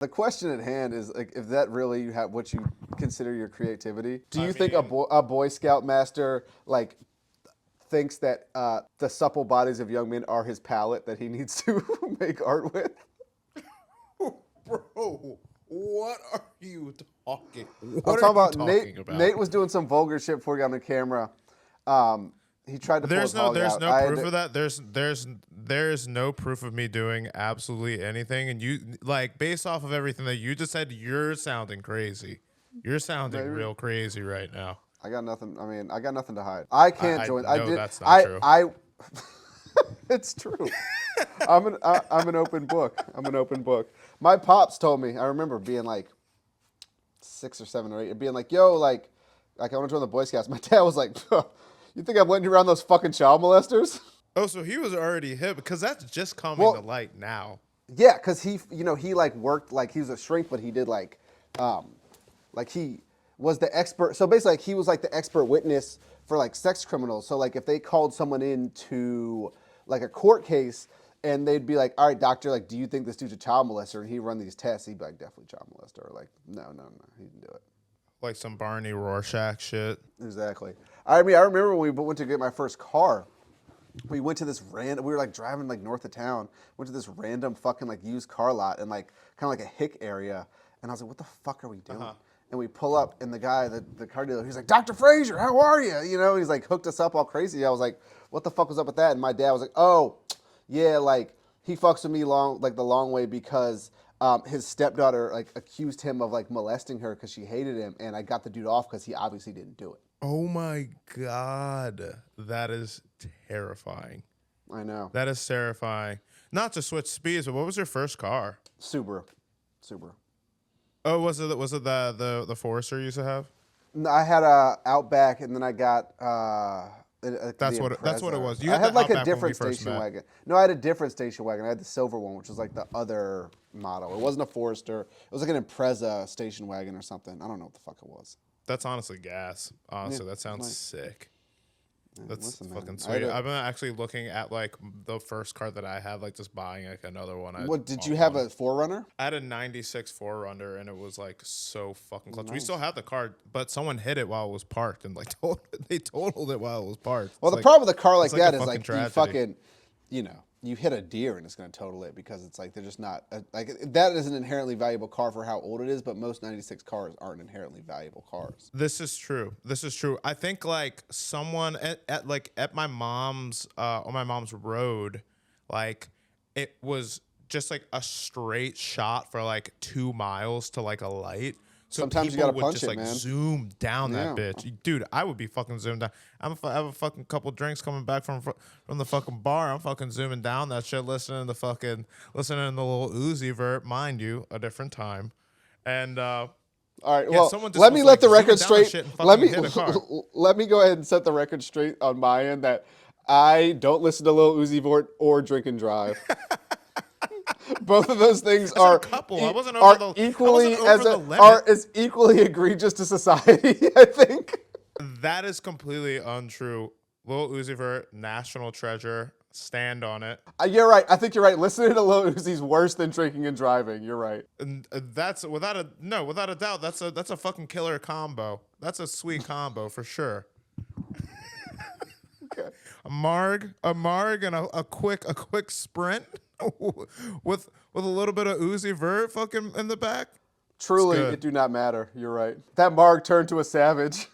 The question at hand is like, if that really you have what you consider your creativity. Do you I think mean, a Boy Scout master like thinks that the supple bodies of young men are his palette that he needs to make art with? bro, what are you talking? I'm What are talking you about Nate. talking about? Nate was doing some vulgar shit before he got on the camera. He tried to pull his hog There's out. no I had proof to. of that. There's no proof of me doing absolutely anything. And you like based off of everything that you just said, you're sounding crazy. You're sounding Maybe. real crazy right now. I got nothing. I mean, I got nothing to hide. I can't I join. I know did. that's not true. I. It's true. I'm an open book. I'm an open book. My pops told me. I remember being like 6 or 7 or 8, being like, "Yo, like I want to join the Boy Scouts." My dad was like, "You think I'm letting you around those fucking child molesters?" Oh, so he was already hip because that's just coming to Well, light now. yeah, because he like worked like he was a shrink, but he did like he was the expert. So basically, like, he was like the expert witness for like sex criminals. So like if they called someone into like a court case and they'd be like, "All right, doctor, like, do you think this dude's a child molester?" And he'd run these tests. He'd be like, "Definitely child molester." Or like, "No, no, no, he didn't do it." Like some Barney Rorschach shit. Exactly. I mean, I remember when we went to get my first car. We went to this random. We were like driving like north of town. Went to this random fucking like used car lot and like kind of like a hick area. And I was like, "What the fuck are we doing?" And we pull up, and the guy, the car dealer, he's like, "Dr. Frazier, how are you?" You know, he's like hooked us up all crazy. I was like, "What the fuck was up with that?" And my dad was like, "Oh, yeah, like he fucks with me the long way because his stepdaughter like accused him of like molesting her because she hated him, and I got the dude off because he obviously didn't do it." Oh my god, that is terrifying. I know. That is terrifying. Not to switch speeds, but what was your first car? Subaru, Subaru. Oh, was it the Forester you used to have? No, I had a Outback, and then I got the That's what it Impreza. was. You I had had the like a Outback when we different first station met. wagon. No, I had a different station wagon. I had the silver one, which was like the other model. It wasn't a Forester. It was like an Impreza station wagon or something. I don't know what the fuck it was. That's honestly gas. Yeah, Honestly, that it's sounds nice. sick. Yeah, That's listen, man. fucking I had sweet. a, I've been actually looking at like the first car that I had, like just buying like another one. I what did you want have one. a Forerunner? I had a '96 4Runner, and it was like so fucking clutch. We still Nice. have the car, but someone hit it while it was parked, and like they totaled it while it was parked. Well, the problem with a car It's like like a that is fucking like you tragedy. fucking, you hit a deer and it's going to total it because it's like they're just not like that is an inherently valuable car for how old it is, but most '96 cars aren't inherently valuable cars. This is true. This is true. I think like someone at my mom's on my mom's road, like it was just like a straight shot for like 2 miles to like a light. So Sometimes you got people to would punch just it, like man. zoom down that Yeah. bitch, dude. I would be fucking zoomed down. I have a fucking couple drinks coming back from the fucking bar. I'm fucking zooming down that shit, listening to the little Uzi Vert, mind you, a different time, and All right. yeah, Well, someone just let me was let like the zooming record down that straight. shit and Let fucking me hit a car. let me go ahead and set the record straight on my end that I don't listen to Lil Uzi Vert or drink and drive. Both of those things I said a are couple. I wasn't over are the. I equally wasn't over the are limit. as equally egregious to society. I think. That is completely untrue. Lil Uzi Vert, national treasure. Stand on it. You're right. I think you're right. Listening to Lil Uzi's worse than drinking and driving. You're right. And that's without a doubt. That's a fucking killer combo. That's a sweet combo for sure. Okay. A marg, and a quick sprint with a little bit of Uzi Vert fucking in the back. It's Truly, good. it do not matter. You're right. That Marg turned to a savage.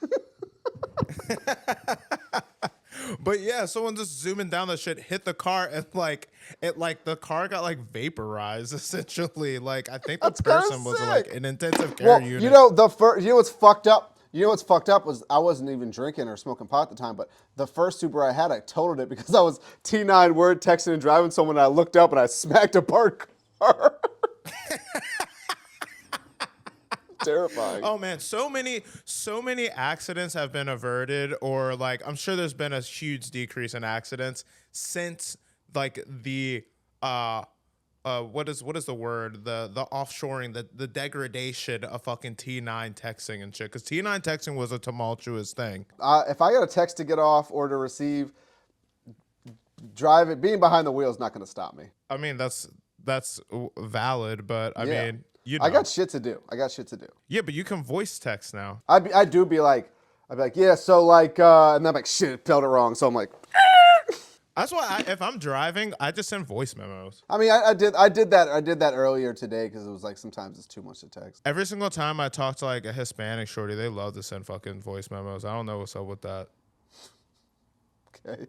But yeah, someone just zooming down the shit, hit the car, and the car got like vaporized essentially. Like I think the That's kind person of was like sick. an intensive care Well, unit. what's fucked up. You know what's fucked up was I wasn't even drinking or smoking pot at the time, but the first Subaru I had, I totaled it because I was T9 word texting and driving someone, and I looked up and I smacked a parked car. Terrifying. Oh man, so many accidents have been averted, or like I'm sure there's been a huge decrease in accidents since like the what is the word, the offshoring, the degradation of fucking T9 texting and shit, because T9 texting was a tumultuous thing. If I got a text to get off or to receive, being behind the wheel is not going to stop me. I mean that's valid, but I Yeah. mean You I know. got shit to do. Yeah, but you can voice text now. I'd be like, yeah, so like, and then I'm like, shit, spelled it wrong. So I'm like, That's why if I'm driving, I just send voice memos. I mean, I did that earlier today because it was like sometimes it's too much to text. Every single time I talk to like a Hispanic shorty, they love to send fucking voice memos. I don't know what's up with that. Okay.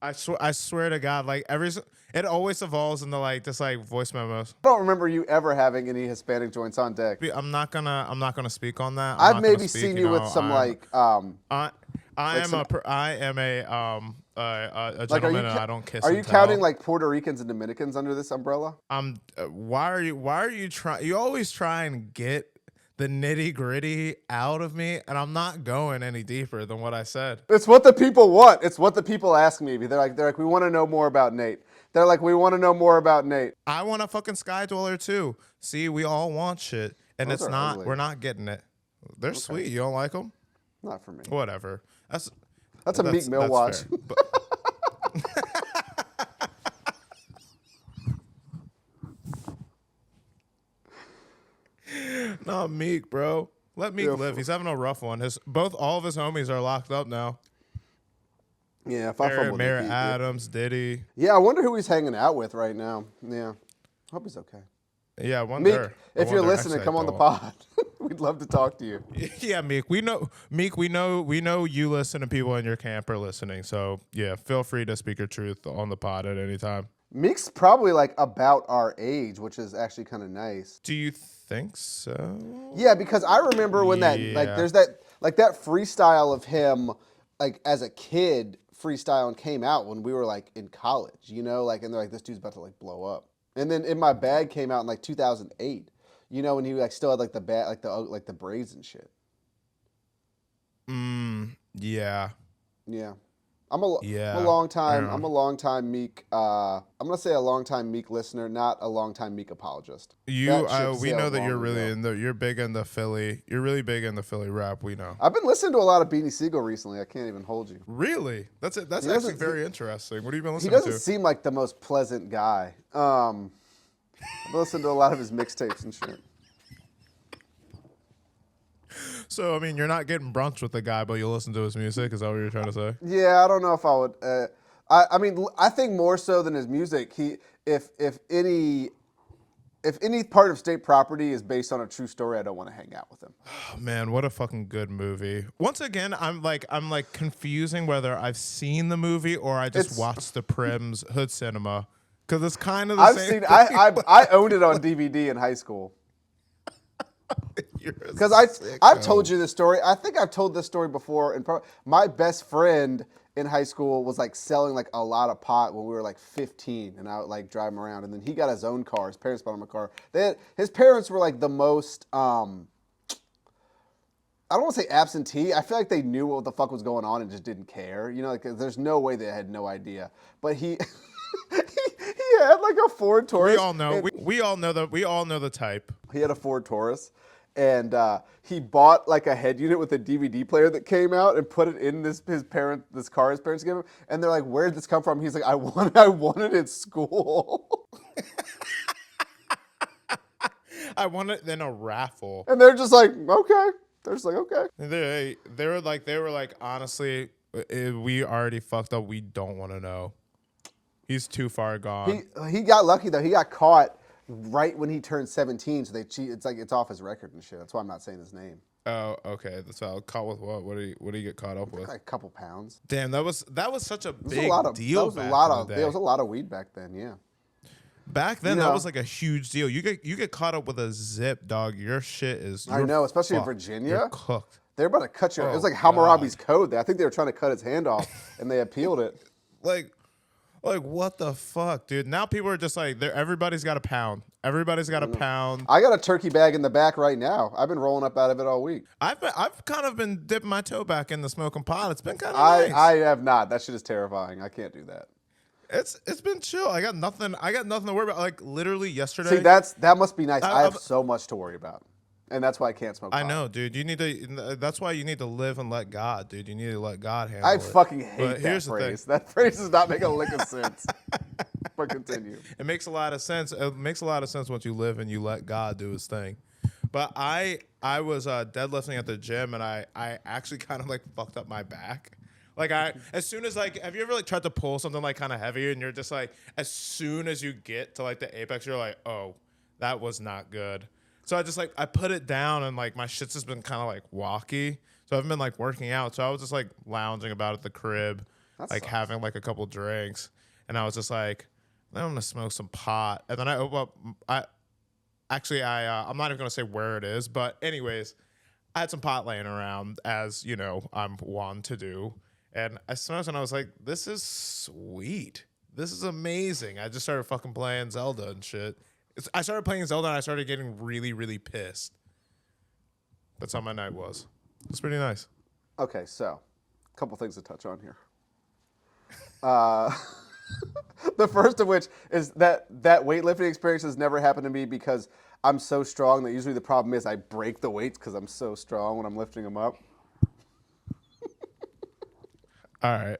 I swear to God, like it always evolves into like just like voice memos. I don't remember you ever having any Hispanic joints on deck. I'm not gonna speak on that. I've maybe seen you with some I am a gentleman and I don't kiss. Are you and counting tell. like Puerto Ricans and Dominicans under this umbrella? Why are you trying? You always try and get the nitty gritty out of me, and I'm not going any deeper than what I said. It's what the people want. It's what the people ask me. They're like, we want to know more about Nate. They're like, we want to know more about Nate. I want a fucking Sky Dweller too. See, we all want shit, and Those it's are not. ugly. We're not getting it. They're sweet. You don't like them? Not for me. Whatever. That's a Meek Mill watch. fair. Not Meek, bro. Let Meek live. He's having a rough one. All of his homies are locked up now. Yeah, if I fumble Mayor Adams, Diddy. Yeah, I wonder who he's hanging out with right now. Yeah, hope he's okay. Yeah, I wonder. Meek, if you're listening, Actually, come on the pod. We'd love to talk to you. Yeah, Meek. We know you listen and people in your camp are listening. So yeah, feel free to speak your truth on the pod at any time. Meek's probably like about our age, which is actually kind of nice. Do you think so? Yeah, because I remember when that there's that freestyle of him like as a kid freestyling came out when we were like in college, you know, like and they're like this dude's about to like blow up. And then In My Bag came out in like 2008. You know, when he like still had like the braids and shit. Yeah. Yeah. I'm a long time Meek. I'm gonna say a long time Meek listener, not a long time Meek apologist. We know that you're really you're big in the Philly. You're really big in the Philly rap. We know. I've been listening to a lot of Beanie Siegel recently. I can't even hold you. Really? That's actually very interesting. What have you been listening He to? doesn't seem like the most pleasant guy. I've listened to a lot of his mixtapes and shit. So, I mean, you're not getting brunch with the guy, but you'll listen to his music? Is that what you're trying to say? Yeah, I don't know if I would. I mean, I think more so than his music, if any part of state property is based on a true story, I don't want to hang out with him. Oh, man, what a fucking good movie. Once again, I'm like confusing whether I've seen the movie or I just watched the Prim's Hood Cinema. Because it's kind of the same thing. I owned it on DVD in high school. Because I've told you this story. I think I've told this story before. And my best friend in high school was like selling like a lot of pot when we were like 15, and I would like drive him around. And then he got his own car. His parents bought him a car. His parents were like the most. I don't want to say absentee. I feel like they knew what the fuck was going on and just didn't care. You know, like there's no way they had no idea. But he he had like a Ford Taurus. We all know. We all know the type. He had a Ford Taurus, and he bought like a head unit with a DVD player that came out and put it in this car his parents gave him. And they're like, "Where did this come from?" He's like, "I won it at school." I won it in a raffle. And they're just like, "Okay." They're just like, "Okay." They were like, honestly, we already fucked up. We don't want to know. He's too far gone. He got lucky though. He got caught right when he turned 17, so they cheat. It's like it's off his record and shit. That's why I'm not saying his name. Oh, okay. That's how caught with what? What did he get caught up with? Like a couple pounds. Damn, that was such a big deal. There was a lot of weed back then. Yeah. Back then, that was like a huge deal. You get caught up with a zip, dog. Your shit is. I know, especially in Virginia. You're cooked. They're about to cut you. It was like Hammurabi's code. I think they were trying to cut his hand off, and they appealed it. Like what the fuck, dude? Now people are just like, everybody's got a pound. Everybody's got a pound. I got a turkey bag in the back right now. I've been rolling up out of it all week. I've kind of been dipping my toe back in the smoking pot. It's been kind of nice. I have not. That shit is terrifying. I can't do that. It's been chill. I got nothing to worry about. Like literally yesterday. See, that must be nice. I have so much to worry about. And that's why I can't smoke pot. I know, dude. That's why you need to live and let God, dude. You need to let God handle it. I fucking hate that phrase. That phrase does not make a lick of sense. But continue. It makes a lot of sense. It makes a lot of sense once you live and you let God do his thing. But I was deadlifting at the gym and I actually kind of like fucked up my back. Like as soon as like, have you ever like tried to pull something like kind of heavy and you're just like, as soon as you get to like the apex, you're like, oh, that was not good. So I just like, I put it down and like my shit's just been kind of like walky. So I haven't been like working out. So I was just like lounging about at the crib, That like sucks. having like a couple drinks. And I was just like, I'm going to smoke some pot. And then I open up, I'm not even gonna say where it is, but anyways, I had some pot laying around, as you know, I'm wont to do, and I smoked and I was like, "This is sweet. This is amazing." I just started fucking playing Zelda and shit. I started playing Zelda and I started getting really, really pissed. That's how my night was. It's pretty nice. Okay, so a couple things to touch on here. Uh, the first of which is that weightlifting experience has never happened to me because I'm so strong that usually the problem is I break the weights because I'm so strong when I'm lifting them up. All right.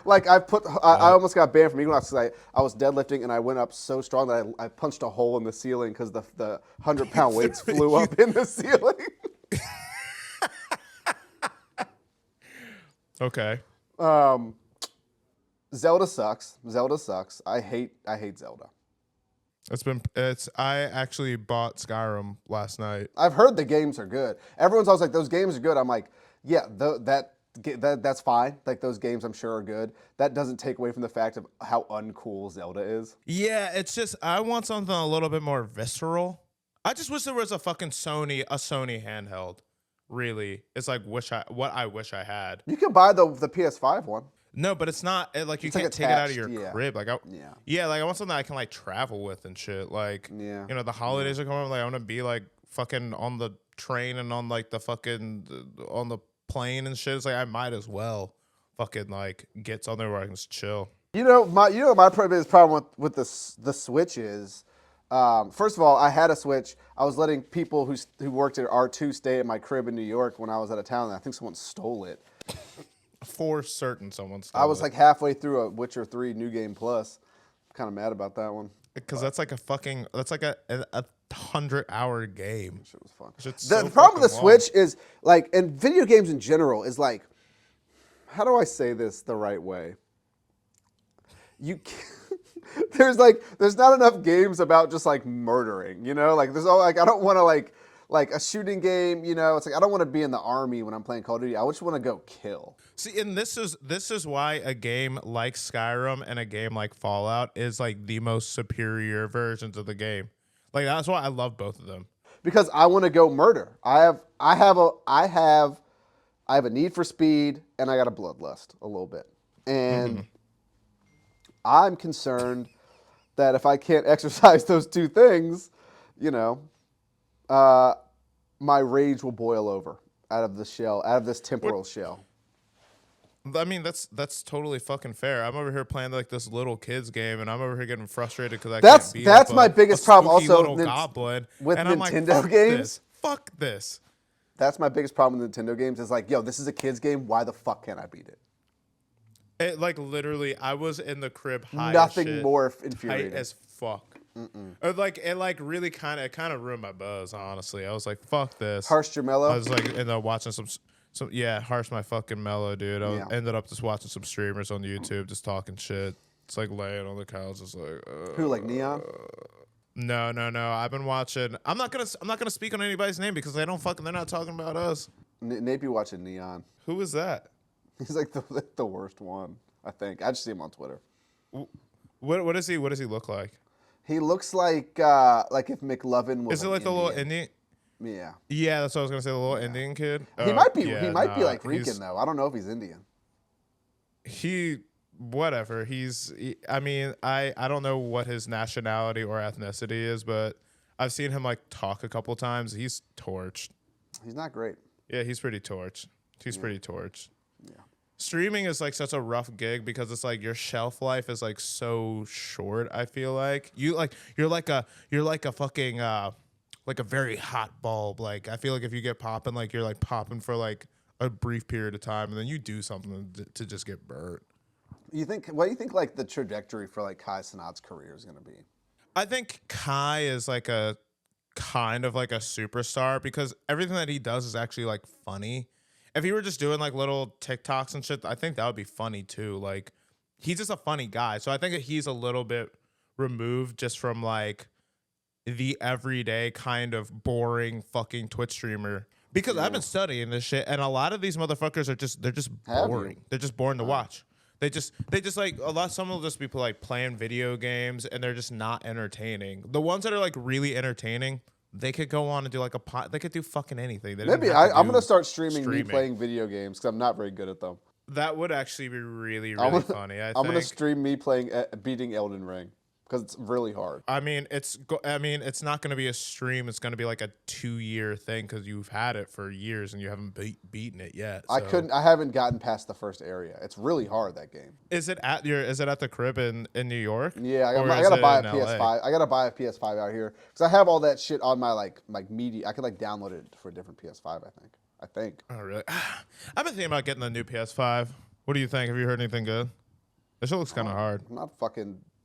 Like I almost got banned from Equinox because I was deadlifting and I went up so strong that I punched a hole in the ceiling because the 100-pound weights flew up in the ceiling. Okay. Zelda sucks. Zelda sucks. I hate Zelda. I actually bought Skyrim last night. I've heard the games are good. Everyone's always like, those games are good. I'm like, yeah, that's fine. Like those games I'm sure are good. That doesn't take away from the fact of how uncool Zelda is. Yeah, it's just I want something a little bit more visceral. I just wish there was a fucking Sony handheld. Really, it's like what I wish I had. You can buy the PS5 one. No, but it's not like you It's like can't take it out of attached, your yeah. crib. Like Yeah. like I want something that I can like travel with and shit. Like Yeah. you know, the holidays are coming. Like I want to be like fucking on the train and on like the fucking on the plane and shit. It's like I might as well fucking like get something where I can just chill. My biggest problem with the Switch is, first of all, I had a Switch. I was letting people who worked at R2 stay at my crib in New York when I was out of town, and I think someone stole it. For certain, someone's. I was like halfway through a Witcher 3 New Game Plus. I'm kind of mad about that one. Because that's like a 100-hour game. Shit was fun. So The problem with the fucking long. Switch is like, and video games in general is like, how do I say this the right way? You can't, there's not enough games about just like murdering, like there's all like, I don't want to like a shooting game, it's like, I don't want to be in the army when I'm playing Call of Duty. I just want to go kill. See, and this is why a game like Skyrim and a game like Fallout is like the most superior versions of the game. Like that's why I love both of them. Because I want to go murder. I have a need for speed and I got a bloodlust a little bit. And I'm concerned that if I can't exercise those two things, my rage will boil over out of this temporal shell. I mean, that's totally fucking fair. I'm over here playing like this little kids game, and I'm over here getting frustrated because That's my biggest problem. Also, little goblin with and I'm Nintendo like, fuck games. this. Fuck this. That's my biggest problem with Nintendo games. Is like, yo, this is a kids game. Why the fuck can't I beat it? It like literally, I was in the crib high. Nothing as shit, more tight infuriating. as fuck. It really kind of ruined my buzz. Honestly, I was like, fuck this. Harshed your mellow. I was like, ended up watching some harsh my fucking mellow, dude. Ended up just watching some streamers on YouTube, just talking shit. It's like laying on the couch, just like. Who, like Neon? No. I've been watching. I'm not gonna speak on anybody's name because they're not talking about us. Nape, you watching Neon? Who is that? He's like the worst one, I think. I just see him on Twitter. What does he look like? He looks like if McLovin was. Is it like the little Indian? Yeah. Yeah, that's what I was gonna say. The little Indian kid. He might be. He might be like Rican though. I don't know if he's Indian. Whatever. I mean, I don't know what his nationality or ethnicity is, but I've seen him like talk a couple times. He's torched. He's not great. Yeah, he's pretty torched. Pretty torched. Yeah. Streaming is like such a rough gig because it's like your shelf life is like so short. I feel like you're like a fucking like a very hot bulb. Like I feel like if you get popping, like you're like popping for like a brief period of time, and then you do something to just get burnt. What do you think like the trajectory for like Kai Cenat's career is going to be? I think Kai is like a kind of like a superstar because everything that he does is actually like funny. If he were just doing like little TikToks and shit, I think that would be funny too. Like he's just a funny guy. So I think that he's a little bit removed just from like the everyday kind of boring fucking Twitch streamer. Because I've Yeah. been studying this shit and a lot of these motherfuckers are just they're just Have you? boring. They're just boring to watch. They just like a lot. Some will just be like playing video games, and they're just not entertaining. The ones that are like really entertaining, they could go on and do like a pot. They could do fucking anything. They didn't Maybe have to I'm gonna do start streaming me streaming. playing video games because I'm not very good at them. That would actually be really I'm really gonna, funny. I I'm gonna think. stream me playing beating Elden Ring because it's really hard. I mean, it's not going to be a stream. It's going to be like a 2-year thing because you've had it for years and you haven't beaten it yet. So. I haven't gotten past the first area. It's really hard, that game. Is it at the crib in New York? Yeah, Or I is gotta it buy a in LA? PS5. I gotta buy a PS5 out here because I have all that shit on my like media. I could like download it for a different PS5. I think. Oh really? I've been thinking about getting the new PS5. What do you think? Have you heard anything good? This shit looks kind of hard.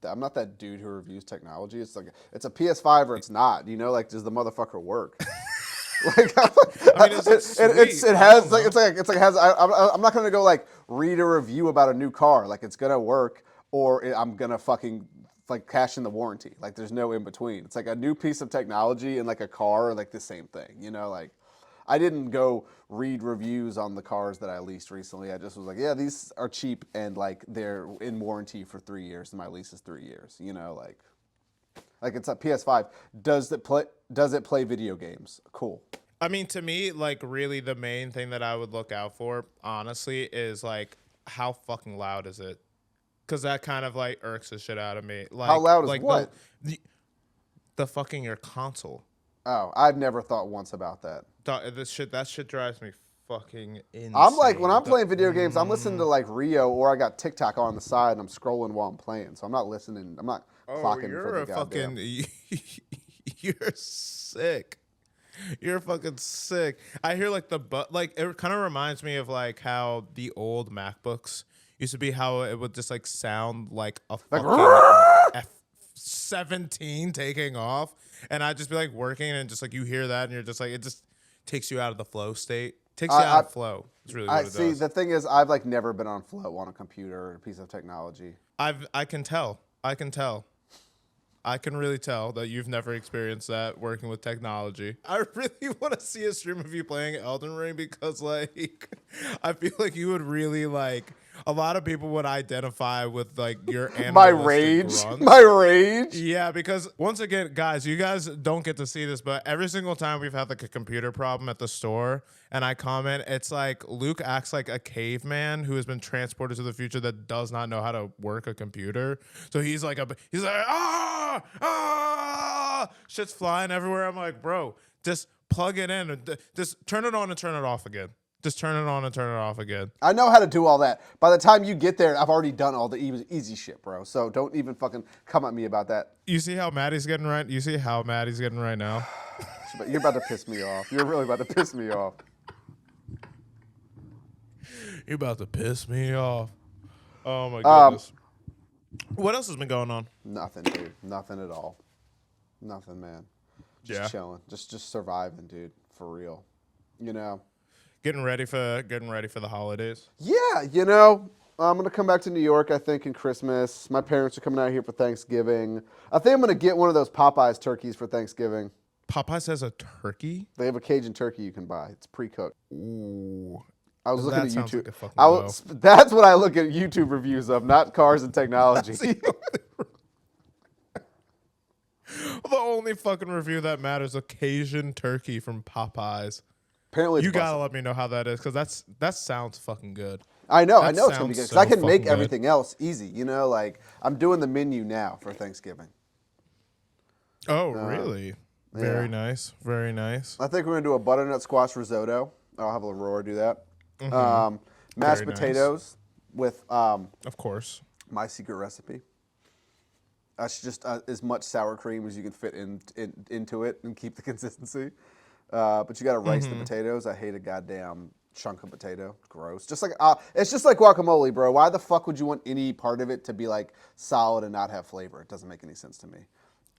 I'm not that dude who reviews technology. It's like it's a PS5 or it's not. You know, like does the motherfucker work? Like, I mean, it has like it's like has. I'm not gonna go like read a review about a new car. Like it's gonna work, or I'm gonna fucking like cash in the warranty. Like there's no in between. It's like a new piece of technology and like a car are like the same thing. You know, like I didn't go read reviews on the cars that I leased recently. I just was like, yeah, these are cheap and like they're in warranty for 3 years, and my lease is 3 years. You know, like it's a PS5. Does it play video games? Cool. I mean, to me, like really, the main thing that I would look out for, honestly, is like how fucking loud is it? Because that kind of like irks the shit out of me. Like How loud is like what? The fucking your console. Oh, I've never thought once about that. That shit drives me fucking insane. I'm like when I'm playing video games, I'm listening to like Rio or I got TikTok on the side and I'm scrolling while I'm playing. So I'm not listening. I'm not clocking you're for the a goddamn. fucking you're sick. You're fucking sick. I hear like like it kind of reminds me of like how the old MacBooks used to be, how it would just like sound like a fucking F-17 taking off, and I'd just be like working and just like you hear that and you're just like it just takes you out of the flow state. Takes you out of flow. It's really what it See, does. the thing is, I've like never been on flow on a computer or a piece of technology. I can tell. I can really tell that you've never experienced that working with technology. I really want to see a stream of you playing Elden Ring because, like, I feel like you would really, like, a lot of people would identify with, like, your animalistic My rage. grunts. My rage. Yeah, because once again, guys, you guys don't get to see this, but every single time we've had like a computer problem at the store and I comment, it's like Luke acts like a caveman who has been transported to the future that does not know how to work a computer. So he's like, shit's flying everywhere. I'm like, bro, just plug it in. Just turn it on and turn it off again. Just turn it on and turn it off again. I know how to do all that. By the time you get there, I've already done all the easy shit, bro. So don't even fucking come at me about that. You see how Maddie's getting right? You see how Maddie's getting right now? You're about to piss me off. You're really about to piss me off. You're about to piss me off. Oh my goodness. What else has been going on? Nothing, dude. Nothing at all. Nothing, man. Just chilling. Just surviving, dude. For real. You know. Getting ready for the holidays. Yeah, you know, I'm gonna come back to New York, I think, in Christmas. My parents are coming out here for Thanksgiving. I think I'm gonna get one of those Popeyes turkeys for Thanksgiving. Popeyes has a turkey? They have a Cajun turkey you can buy. It's pre-cooked. Ooh. I was looking at sounds YouTube. like a fucking That's what I look at YouTube reviews of, not cars and technology. The only fucking review that matters: a Cajun turkey from Popeyes. Apparently, You gotta let me know how that is, because that sounds fucking good. I know That it's gonna be good sounds because I so can make fucking good. everything else easy. You know, like I'm doing the menu now for Thanksgiving. Oh, really? Very nice. Very nice. I think we're gonna do a butternut squash risotto. I'll have Aurora do that. Mashed Very nice. potatoes with Of course. my secret recipe. That's just as much sour cream as you can fit into it and keep the consistency. But you got to rice the potatoes. I hate a goddamn Chunk of potato, gross. Just like it's just like guacamole, bro. Why the fuck would you want any part of it to be like solid and not have flavor? It doesn't make any sense to me.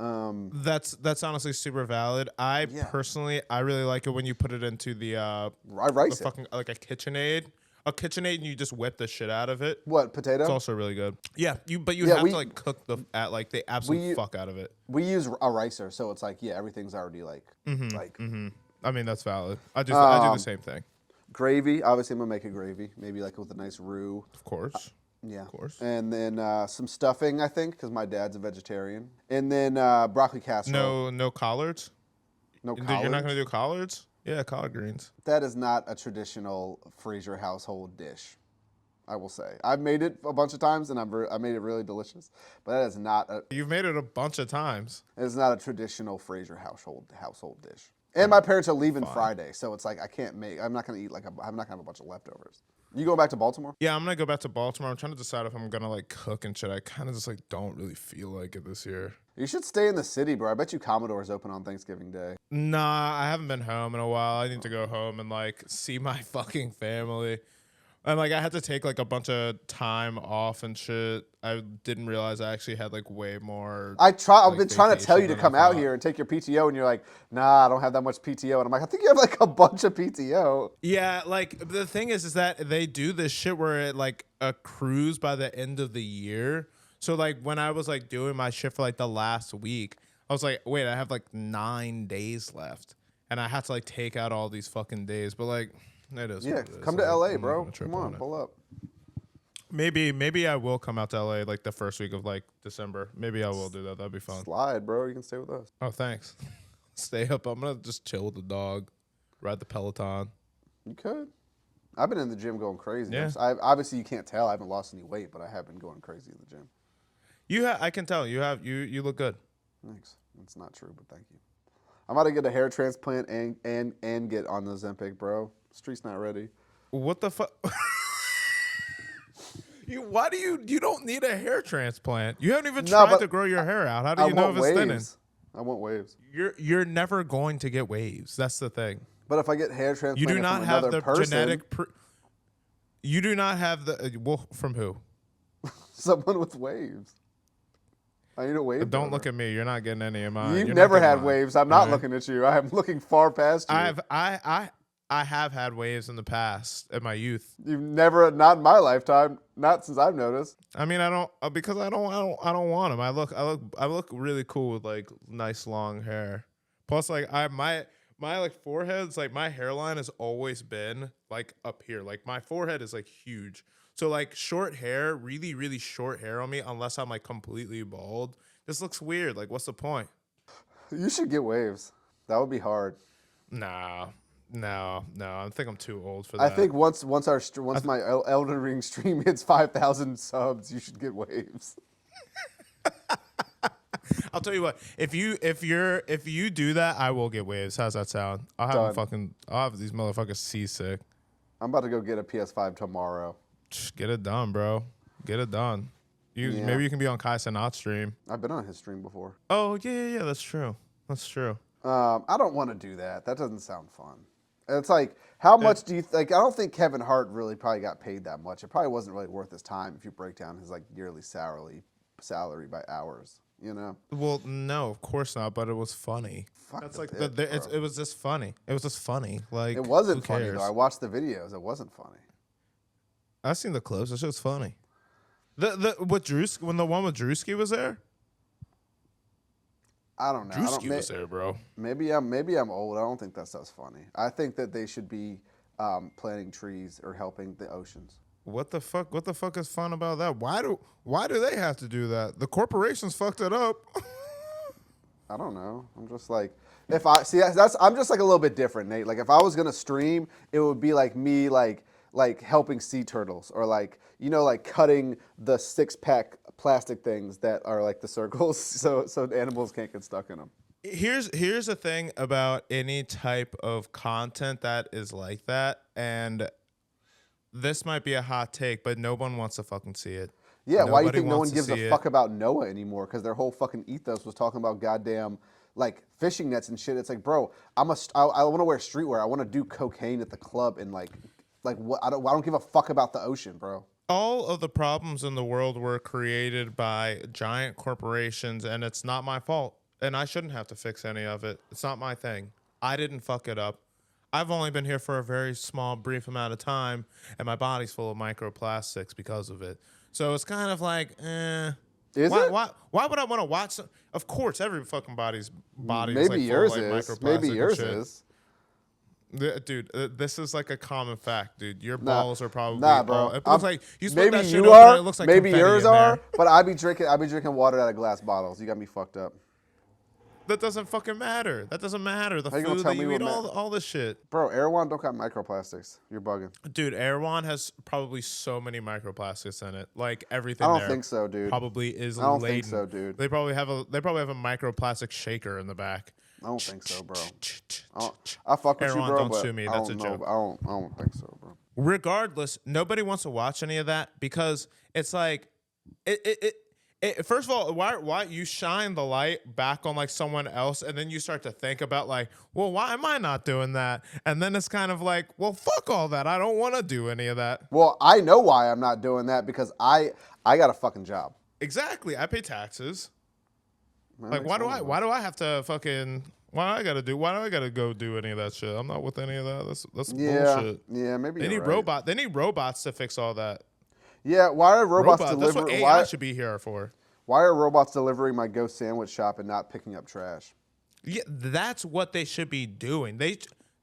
That's honestly super valid. I Yeah. personally, I really like it when you put it into I the rice it. fucking like a KitchenAid, and you just whip the shit out of it. What potato? It's also really good. Yeah, but you Yeah, have we- to like cook the absolute we- fuck out of it. We use a ricer, so it's like everything's already like I mean, that's valid. I do the same thing, gravy. Obviously, I'm gonna make a gravy, maybe like with a nice roux. of course. Yeah, Of course. And then some stuffing, I think, because my dad's a vegetarian. And then broccoli casserole. No collards. No You're collards. not gonna do collards? Yeah, collard greens. That is not a traditional Fraser household dish. I will say I've made it a bunch of times, and I made it really delicious. But that is not a You've made it a bunch of times. it is not a traditional Fraser household dish. And my parents are leaving Friday, so it's like I can't make. I'm not gonna eat I'm not gonna have a bunch of leftovers. You going back to Baltimore? Yeah, I'm gonna go back to Baltimore. I'm trying to decide if I'm gonna like cook and shit. I kind of just like don't really feel like it this year. You should stay in the city, bro. I bet you Commodore's open on Thanksgiving Day. Nah, I haven't been home in a while. I need to go home and like see my fucking family. And like I had to take like a bunch of time off and shit. I didn't realize I actually had like way more. I've like, been trying to tell you to vacation come than I out thought. here and take your PTO, and you're like, nah, I don't have that much PTO. And I'm like, I think you have like a bunch of PTO. Yeah, like the thing is that they do this shit where it like accrues by the end of the year. So like when I was like doing my shit for like the last week, I was like, wait, I have like 9 days left, and I had to like take out all these fucking days. But like, it is. Yeah, what it is. come to Like, LA, I'm not bro. gonna trip Come on, it. pull up. Maybe I will come out to LA like the first week of like December. Maybe I will do that. That'd be fun. Slide, bro. You can stay with us. Oh, thanks. Stay up. I'm gonna just chill with the dog, ride the Peloton. You could. I've been in the gym going crazy. Yeah. Obviously, you can't tell. I haven't lost any weight, but I have been going crazy in the gym. I can tell you look good. Thanks. That's not true, but thank you. I'm about to get a hair transplant and get on the Ozempic, bro. Street's not ready. What the fuck? Why do you don't need a hair transplant? You haven't even No, tried but to grow your hair out. How do I you know want if it's thinning? waves. I want waves. You're never going to get waves. That's the thing. But if I get hair You transplanted do not from have another the person, genetic. You do not have the well, from who? someone with waves. I need a wave. Don't donor. look at me. You're not getting any of mine. You've You're never not getting had mine. waves. I'm not Alright? looking at you. I am looking far past you. I have had waves in the past in my youth. You've never, not in my lifetime, not since I've noticed. I mean, I don't because I don't want them. I look really cool with like nice long hair. Plus, like my like forehead's like my hairline has always been like up here. Like my forehead is like huge. So like short hair, really really short hair on me, unless I'm like completely bald, this looks weird. Like, what's the point? You should get waves. That would be hard. Nah. No. I think I'm too old for that. I think once my Elden Ring stream hits 5,000 subs, you should get waves. I'll tell you what. If you do that, I will get waves. How's that sound? I'll have these motherfuckers seasick. I'm about to go get a PS5 tomorrow. Get it done, bro. Get it done. Yeah. Maybe you can be on Kai Cenat's stream. I've been on his stream before. Oh yeah. That's true. I don't want to do that. That doesn't sound fun. It's like, how much do you like? I don't think Kevin Hart really probably got paid that much. It probably wasn't really worth his time if you break down his like yearly salary by hours. You know? Well, no, of course not. But it was funny. Fuck That's the like bit, it was just funny. It was just funny. Like It wasn't who funny cares? though. I watched the videos. It wasn't funny. I seen the clips. That shit was funny. The when the one with Drewski was there. I don't know. Drewski was there, bro. Maybe I'm old. I don't think that stuff's funny. I think that they should be planting trees or helping the oceans. What the fuck? What the fuck is fun about that? Why do they have to do that? The corporations fucked it up. I don't know. I'm just like, if I see I'm just like a little bit different, Nate. Like if I was gonna stream, it would be like me like helping sea turtles or like like cutting the 6-pack plastic things that are like the circles so animals can't get stuck in them. Here's the thing about any type of content that is like that, and this might be a hot take, but no one wants to fucking see it. Yeah, why do you think no one wants to gives see a it. fuck about Noah anymore? Because their whole fucking ethos was talking about goddamn like fishing nets and shit. It's like, bro, I want to wear streetwear. I want to do cocaine at the club and like Like what? I don't give a fuck about the ocean, bro. All of the problems in the world were created by giant corporations, and it's not my fault. And I shouldn't have to fix any of it. It's not my thing. I didn't fuck it up. I've only been here for a very small, brief amount of time, and my body's full of microplastics because of it. So it's kind of like, Is why, it? why would I want to watch? Of course, every fucking body is Maybe like full yours of like is. microplastic Maybe and yours shit. is. Dude, this is like a common fact, dude. Your balls are probably Nah, bro. it looks like you split Maybe that shit you open are. and it looks like Maybe confetti yours in are. there. But I be drinking water out of glass bottles. You got me fucked up, That doesn't fucking matter. That doesn't matter. The How you gonna food tell that me you eat, what all this shit. bro. Erewhon don't got microplastics. You're bugging. Dude, Erewhon has probably so many microplastics in it. Like everything I don't there think so, dude. probably is I don't laden. think so, dude. They probably have a microplastic shaker in the back. I don't think so, bro. I fuck with Erewhon, you, bro, don't but sue me. I That's don't a know. joke. I don't think so, bro. Regardless, nobody wants to watch any of that because it's like first of all, why you shine the light back on like someone else, and then you start to think about like, well, why am I not doing that? And then it's kind of like, well, fuck all that. I don't want to do any of that. Well, I know why I'm not doing that because I got a fucking job. Exactly. I pay taxes. Man, Like, makes sense. why do I have to fucking why do I gotta go do any of that shit? I'm not with any of that. That's bullshit. Yeah, maybe They you're need right. They need robots to fix all that. Yeah, why are robots That's delivering? what AI should be here for. Why are robots delivering my ghost sandwich shop and not picking up trash? Yeah, that's what they should be doing.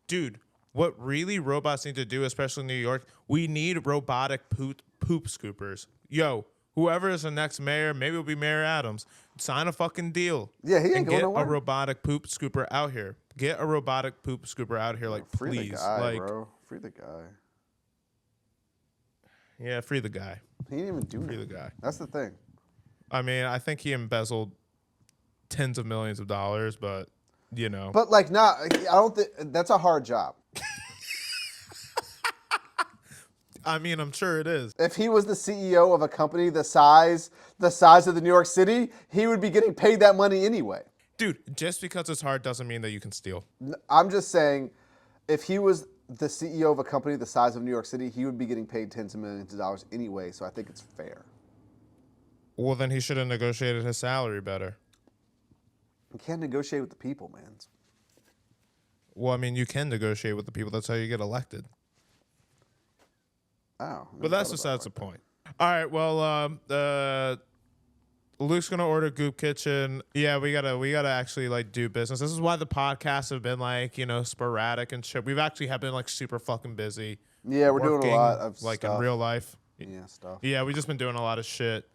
Dude, what really robots need to do, especially in New York, we need robotic poop scoopers. Yo, whoever is the next mayor, maybe it'll be Mayor Adams. Sign a fucking deal. Yeah, he ain't and going get nowhere. a robotic poop scooper out here. Get a robotic poop scooper out here, like Free please, the guy, like bro. Free the guy. yeah, free the guy. He didn't even do Free the anything. guy. That's the thing. I mean, I think he embezzled tens of millions of dollars, but you know. But like, I don't think that's a hard job. I mean, I'm sure it is. If he was the CEO of a company the size of the New York City, he would be getting paid that money anyway. Dude, just because it's hard doesn't mean that you can steal. I'm just saying, if he was the CEO of a company the size of New York City, he would be getting paid tens of millions of dollars anyway. So I think it's fair. Well, then he should have negotiated his salary better. You can't negotiate with the people, man. Well, I mean, you can negotiate with the people. That's how you get elected. Oh, But that's besides the point. All right. Well, Luke's gonna order Goop Kitchen. Yeah, we gotta actually like do business. This is why the podcasts have been like sporadic and shit. We've actually have been like super fucking busy. Yeah, we're doing a lot of like stuff. in real life. Yeah, stuff. Yeah, we just been doing a lot of shit.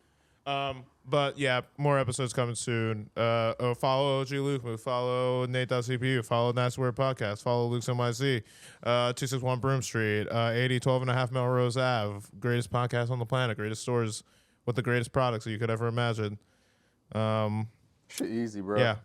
But yeah, more episodes coming soon. Follow OG Luke, follow Nate.cpu, follow That's Word Podcast, follow Luke's NYC, 261 Broom Street, 80 12.5 Melrose Ave, greatest podcast on the planet, greatest stores with the greatest products that you could ever imagine. Shit easy, bro. Yeah.